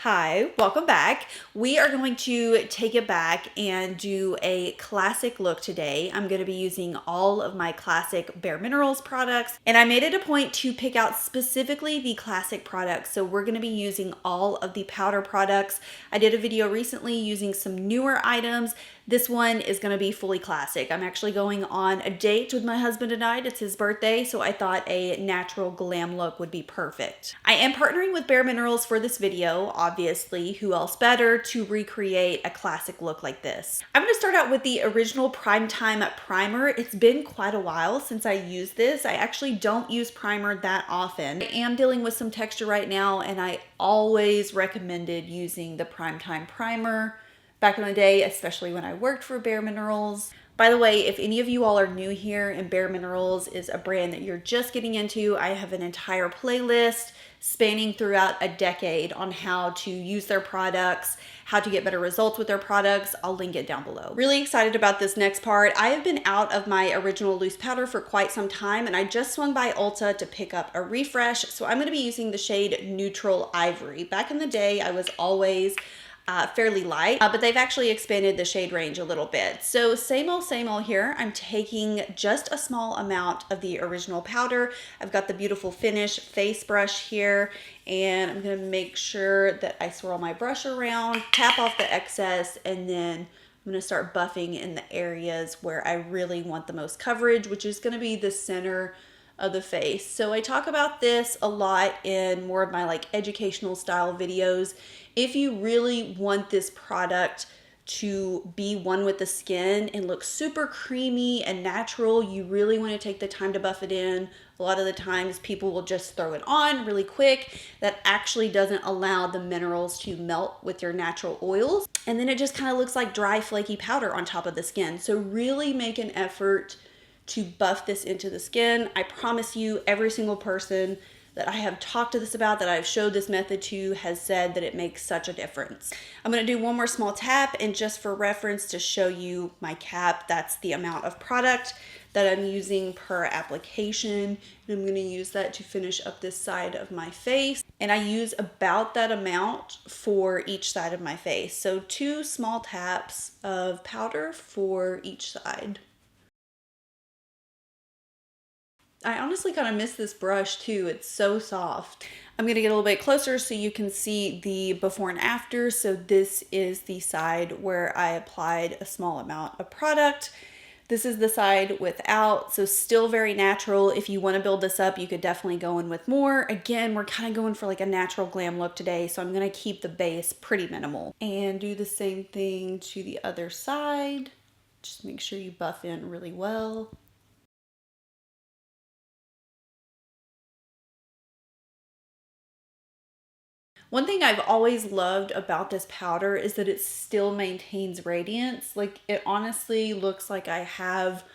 Hi, welcome back. We are going to take it back and do a classic look today. I'm going to be using all of my classic bareMinerals products, and I made it a point to pick out specifically the classic products. So we're going to be using all of the powder products. I did a video recently using some newer items. This one is going to be fully classic. I'm actually going on a date with my husband tonight. It's his birthday, so I thought a natural glam look would be perfect. I am partnering with bareMinerals for this video, obviously. Who else better to recreate a classic look like this? I'm going to start out with the original Primetime Primer. It's been quite a while since I used this. I actually don't use primer that often. I am dealing with some texture right now, and I always recommended using the Primetime Primer back in the day, especially when I worked for bareMinerals. By the way, if any of you all are new here and bareMinerals is a brand that you're just getting into, I have an entire playlist spanning throughout a decade on how to use their products, how to get better results with their products. I'll link it down below. Really excited about this next part. I have been out of my original loose powder for quite some time, and I just swung by Ulta to pick up a refresh. So I'm gonna be using the shade Neutral Ivory. Back in the day, I was always fairly light, but they've actually expanded the shade range a little bit. So same old here. I'm taking just a small amount of the original powder. I've got the beautiful finish face brush here, and I'm gonna make sure that I swirl my brush around, tap off the excess, and then I'm gonna start buffing in the areas where I really want the most coverage, which is gonna be the center of the face. So I talk about this a lot in more of my like educational style videos. If you really want this product to be one with the skin and look super creamy and natural, you really want to take the time to buff it in. A lot of the times people will just throw it on really quick. That actually doesn't allow the minerals to melt with your natural oils. And then it just kind of looks like dry flaky powder on top of the skin. So really make an effort to buff this into the skin. I promise you, every single person that I have talked to this about, that I've showed this method to, has said that it makes such a difference. I'm gonna do one more small tap, and just for reference to show you my cap, that's the amount of product that I'm using per application. And I'm gonna use that to finish up this side of my face. And I use about that amount for each side of my face. So 2 small taps of powder for each side. I honestly kind of miss this brush too. It's so soft. I'm gonna get a little bit closer so you can see the before and after. So this is the side where I applied a small amount of product. This is the side without, so still very natural. If you want to build this up, you could definitely go in with more. Again, we're kind of going for like a natural glam look today, so I'm gonna keep the base pretty minimal. And do the same thing to the other side. Just make sure you buff in really well. One thing I've always loved about this powder is that it still maintains radiance. Like, it honestly looks like I have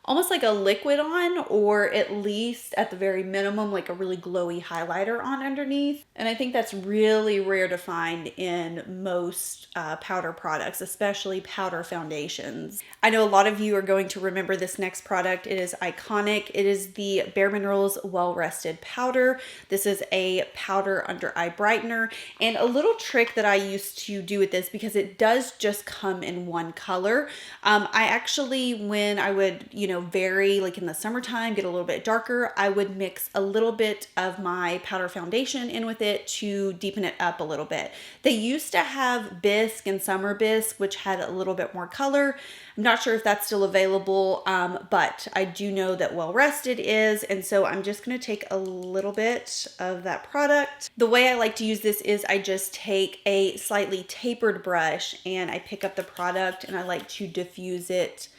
almost like a liquid on, or at least at the very minimum, like a really glowy highlighter on underneath. And I think that's really rare to find in most powder products, especially powder foundations. I know a lot of you are going to remember this next product. It is iconic. It is the bareMinerals Well Rested Powder. This is a powder under eye brightener. And a little trick that I used to do with this, because it does just come in one color. I actually, when I would, vary, like in the summertime, get a little bit darker, I would mix a little bit of my powder foundation in with it to deepen it up a little bit. They used to have Bisque and Summer Bisque, which had a little bit more color. I'm not sure if that's still available, but I do know that Well Rested is, and so I'm just going to take a little bit of that product. The way I like to use this is I just take a slightly tapered brush and I pick up the product and I like to diffuse it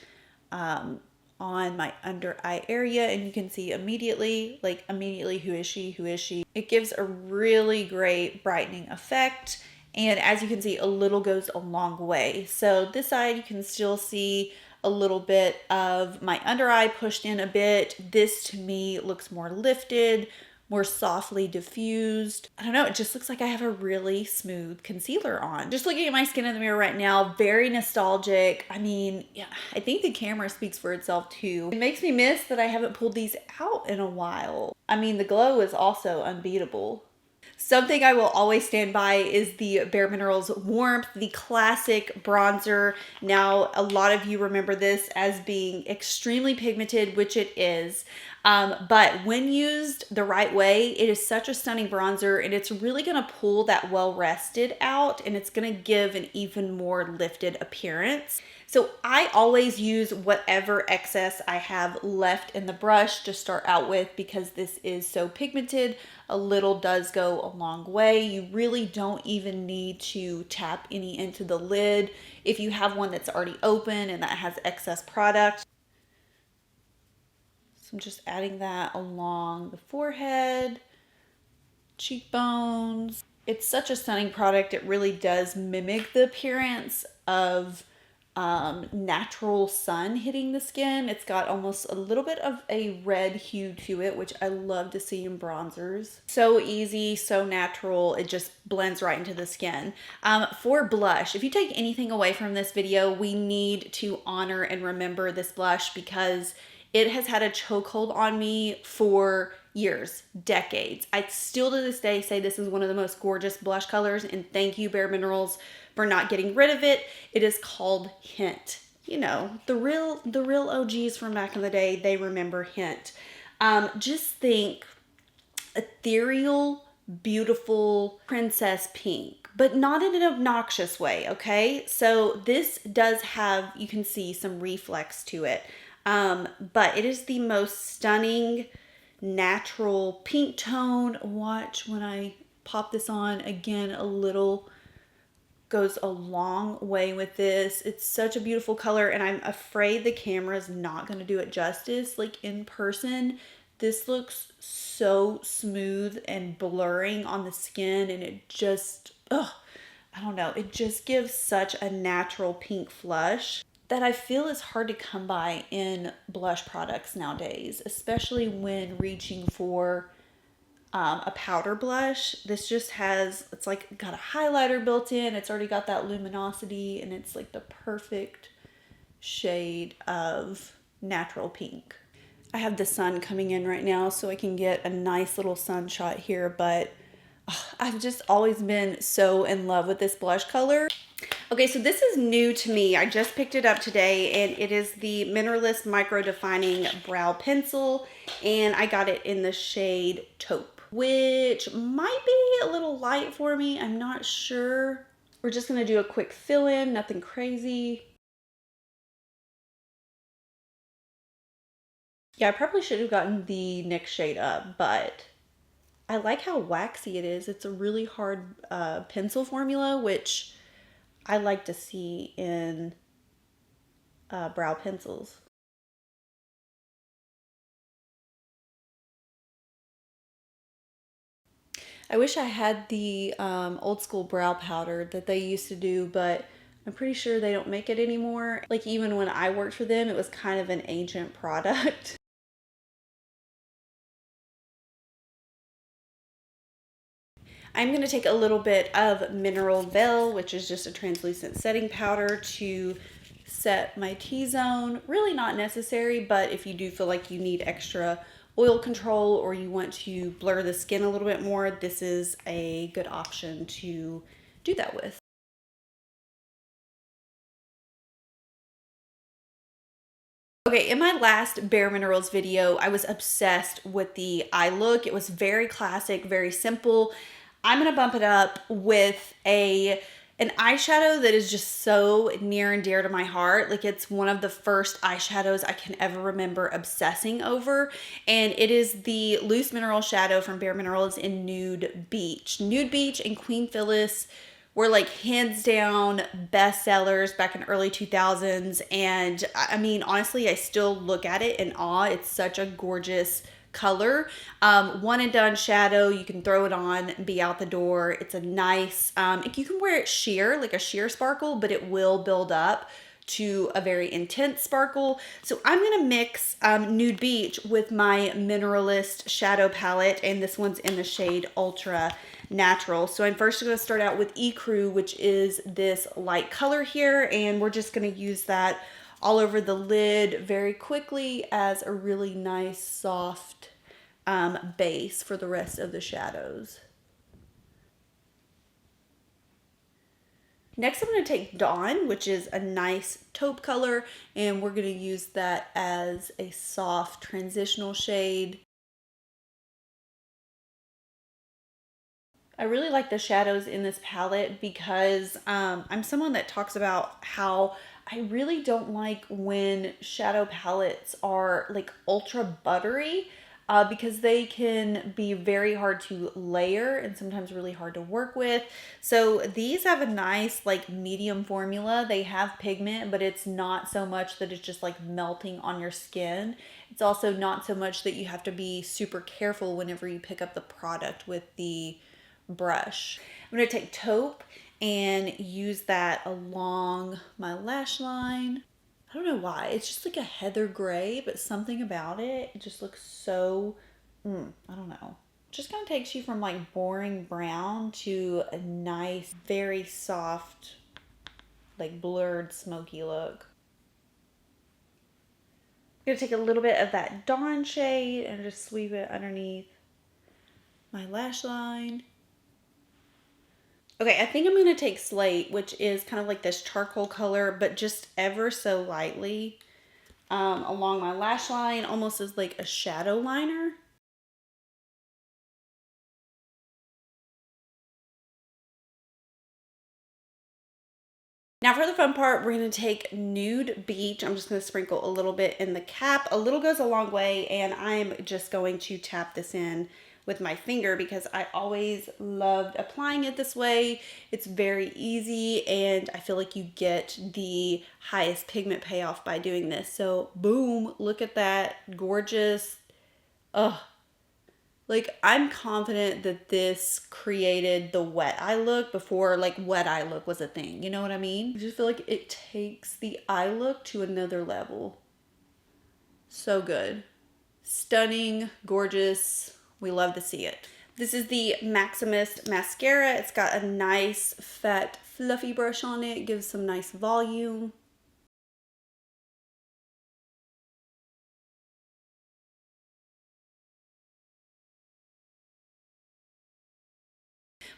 on my under eye area, and you can see immediately, who is she? It gives a really great brightening effect. And as you can see, a little goes a long way. So this side, you can still see a little bit of my under eye pushed in a bit. This to me looks more lifted, more softly diffused. I don't know, it just looks like I have a really smooth concealer on. Just looking at my skin in the mirror right now, very nostalgic. I mean, yeah, I think the camera speaks for itself too. It makes me miss that I haven't pulled these out in a while. I mean, the glow is also unbeatable. Something I will always stand by is the bareMinerals Warmth, the classic bronzer. Now, a lot of you remember this as being extremely pigmented, which it is. But when used the right way, it is such a stunning bronzer, and it's really going to pull that well-rested out, and it's going to give an even more lifted appearance. So I always use whatever excess I have left in the brush to start out with, because this is so pigmented. A little does go a long way. You really don't even need to tap any into the lid if you have one that's already open and that has excess product. So I'm just adding that along the forehead, cheekbones. It's such a stunning product. It really does mimic the appearance of natural sun hitting the skin. It's got almost a little bit of a red hue to it, which I love to see in bronzers. So easy, so natural. It just blends right into the skin. For blush, if you take anything away from this video, we need to honor and remember this blush, because it has had a chokehold on me for years, decades. I still to this day say this is one of the most gorgeous blush colors, and thank you bareMinerals for not getting rid of it. It is called Hint. You know, the real OGs from back in the day, they remember Hint. Just think ethereal, beautiful princess pink, but not in an obnoxious way, okay? So this does have, you can see some reflex to it. But it is the most stunning natural pink tone. Watch when I pop this on again, a little goes a long way with this. It's such a beautiful color, and I'm afraid the camera is not going to do it justice. Like in person, this looks so smooth and blurring on the skin, and it just, I don't know, it just gives such a natural pink flush that I feel is hard to come by in blush products nowadays, especially when reaching for a powder blush. This just has, it's like got a highlighter built in. It's already got that luminosity, and it's like the perfect shade of natural pink. I have the sun coming in right now, so I can get a nice little sun shot here, but I've just always been so in love with this blush color. Okay, so this is new to me. I just picked it up today, and it is the Mineralist Micro Defining Brow Pencil, and I got it in the shade Taupe, which might be a little light for me. I'm not sure. We're just gonna do a quick fill in, nothing crazy. Yeah, I probably should have gotten the NYX shade up, but I like how waxy it is. It's a really hard pencil formula, which I like to see in brow pencils. I wish I had the old school brow powder that they used to do, but I'm pretty sure they don't make it anymore. Like even when I worked for them, it was kind of an ancient product. I'm going to take a little bit of Mineral Veil, which is just a translucent setting powder, to set my T-zone. Really not necessary, but if you do feel like you need extra oil control or you want to blur the skin a little bit more, this is a good option to do that with. Okay, in my last bareMinerals video, I was obsessed with the eye look. It was very classic, very simple. I'm gonna bump it up with an eyeshadow that is just so near and dear to my heart. Like it's one of the first eyeshadows I can ever remember obsessing over, and it is the Loose Mineral Shadow from bareMinerals in Nude Beach. Nude Beach and Queen Phyllis were like hands down bestsellers back in early 2000s, and I mean honestly I still look at it in awe. It's such a gorgeous color. One and done shadow. You can throw it on and be out the door. It's a nice, you can wear it sheer, like a sheer sparkle, but it will build up to a very intense sparkle. So I'm going to mix Nude Beach with my Mineralist shadow palette, and this one's in the shade Ultra Natural. So I'm first going to start out with Ecru, which is this light color here, and we're just going to use that all over the lid very quickly as a really nice soft base for the rest of the shadows. Next, I'm going to take Dawn, which is a nice taupe color, and we're going to use that as a soft transitional shade. I really like the shadows in this palette because I'm someone that talks about how I really don't like when shadow palettes are like ultra buttery because they can be very hard to layer and sometimes really hard to work with. So these have a nice like medium formula. They have pigment, but it's not so much that it's just like melting on your skin. It's also not so much that you have to be super careful whenever you pick up the product with the brush. I'm going to take taupe and use that along my lash line. I don't know why. It's just like a heather gray, but something about it, it just looks so, I don't know. Just kind of takes you from like boring brown to a nice, very soft, like blurred, smoky look. I'm going to take a little bit of that Dawn shade and just sweep it underneath my lash line. Okay, I think I'm going to take Slate, which is kind of like this charcoal color, but just ever so lightly along my lash line, almost as like a shadow liner. Now for the fun part, we're going to take Nude Beach. I'm just going to sprinkle a little bit in the cap. A little goes a long way, and I'm just going to tap this in with my finger because I always loved applying it this way. It's very easy, and I feel like you get the highest pigment payoff by doing this. So boom, look at that gorgeous, ugh. Like, I'm confident that this created the wet eye look before like wet eye look was a thing. You know what I mean? I just feel like it takes the eye look to another level. So good. Stunning, gorgeous. We love to see it. This is the Maximist Mascara. It's got a nice, fat, fluffy brush on it. It gives some nice volume.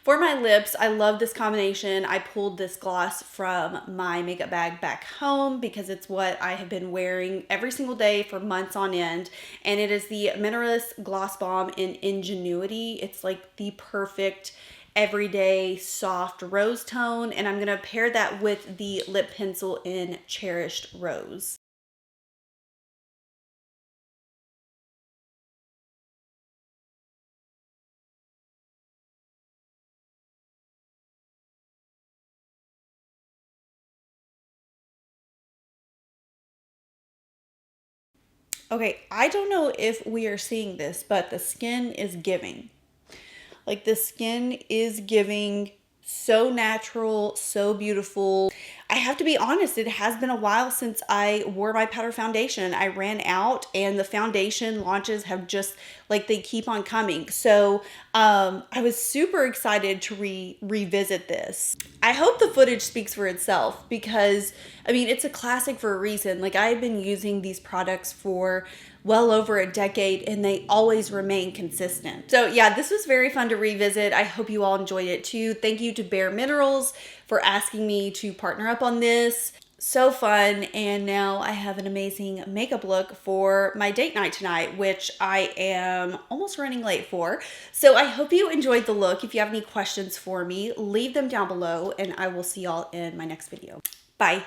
For my lips, I love this combination. I pulled this gloss from my makeup bag back home because it's what I have been wearing every single day for months on end. And it is the Mineralist Gloss Balm in Ingenuity. It's like the perfect everyday soft rose tone. And I'm going to pair that with the lip pencil in Cherished Rose. Okay, I don't know if we are seeing this, but the skin is giving. Like the skin is giving so natural, so beautiful. I have to be honest, it has been a while since I wore my powder foundation. I ran out and the foundation launches have just like they keep on coming. So I was super excited to revisit this. I hope the footage speaks for itself because I mean, it's a classic for a reason. Like I've been using these products for well over a decade and they always remain consistent. So yeah, this was very fun to revisit. I hope you all enjoyed it too. Thank you to bareMinerals for asking me to partner up on this. So fun. And now I have an amazing makeup look for my date night tonight, which I am almost running late for. So I hope you enjoyed the look. If you have any questions for me, leave them down below and I will see y'all in my next video. Bye.